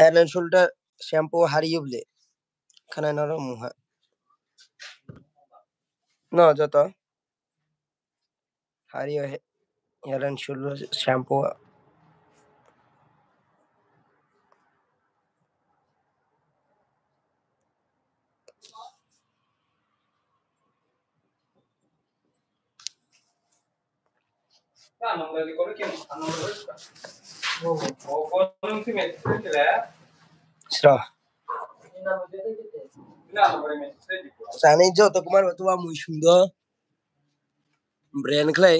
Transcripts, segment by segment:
Head and Shoulder shampoo হারিয়ে খানা নরম মুহা no joto হারিয়ে Head and Shoulder shampoo Sra Sani joto kumar tua muy sundo brand clay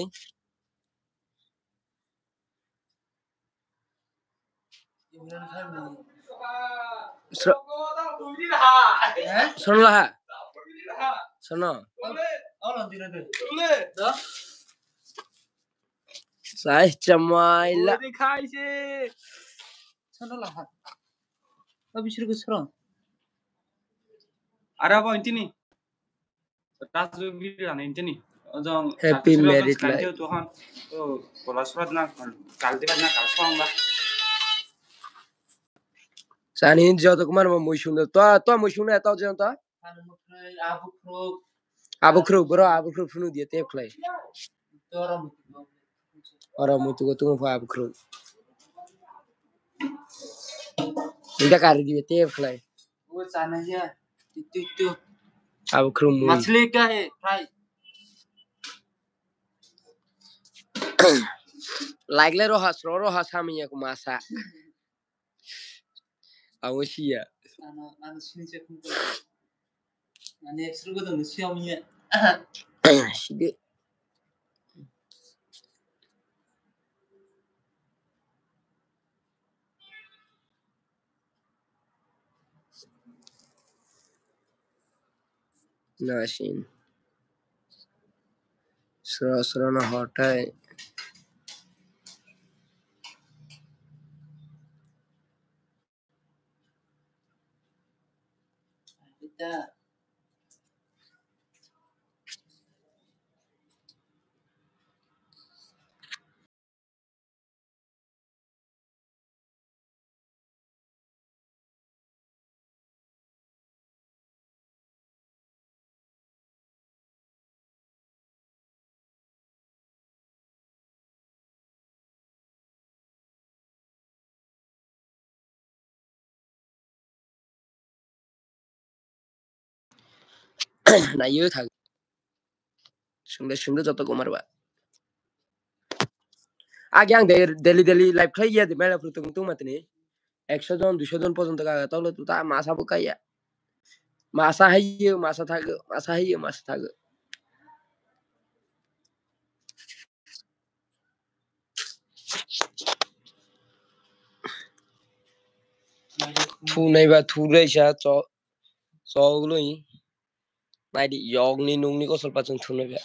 Sono ha Sono Sai chamaila Sono la ha Abishir ko sron Araba intini Razu biran intini Happy married life তখন তো পলাশবাদ না কালদিবাদ না কালসংবা Sani joto kumar muy sundo to muy sundo to joto Abu Krug bro Abu Krug funu dia tape clay Ora muito gotungo fa Abu Krug Ida kar dia tape clay वो चाना है त्यो Abu Krug muy मछली क्या है fry like le rojas haminya kumasa awushia ana sini cek ana extra ko dong siomnya shide Nashin Sra na hot hai kita na yu thak sungde joto kumar ba agyang daily life khai ya de mera prutung tung matni 100 জন 200 জন পর্যন্ত কাগা তাহলে তো তা মাছা বুকাইয়া মাছা হাইয়ে মাছা থাকে মাছা হাইয়ে মাছা থাকে thu nei ba thu rei sha cho gloi nai di yog ni nung ni ko sol pa chung thu nei ba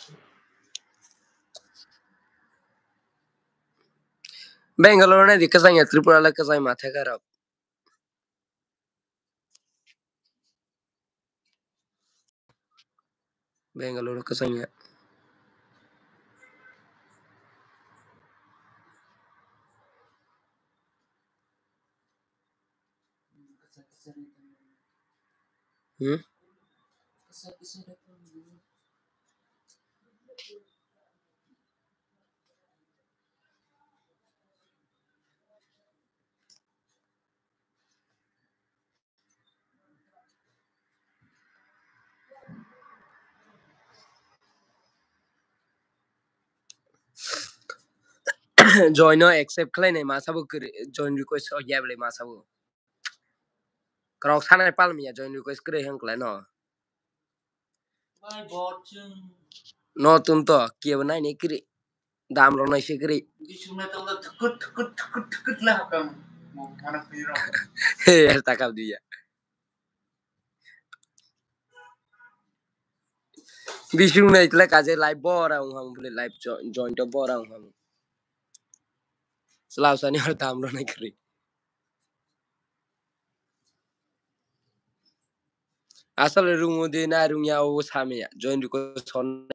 Bangalore ne dikasang Tripura la kasai mathe karab Bangalore kasang join no accept klai nei masa bu join request o ya ble masa bu krok sanai palmia join request kre hang klai no my god chung no tun to kia banai ni kri dam ro nai sikri di sumna to la thukut la hakam mana piro he takap dia bisung nei tle kaje live bora hang bole live join to bora hang selaw sani har dam ro nai kri asal room de na room ya o samia join request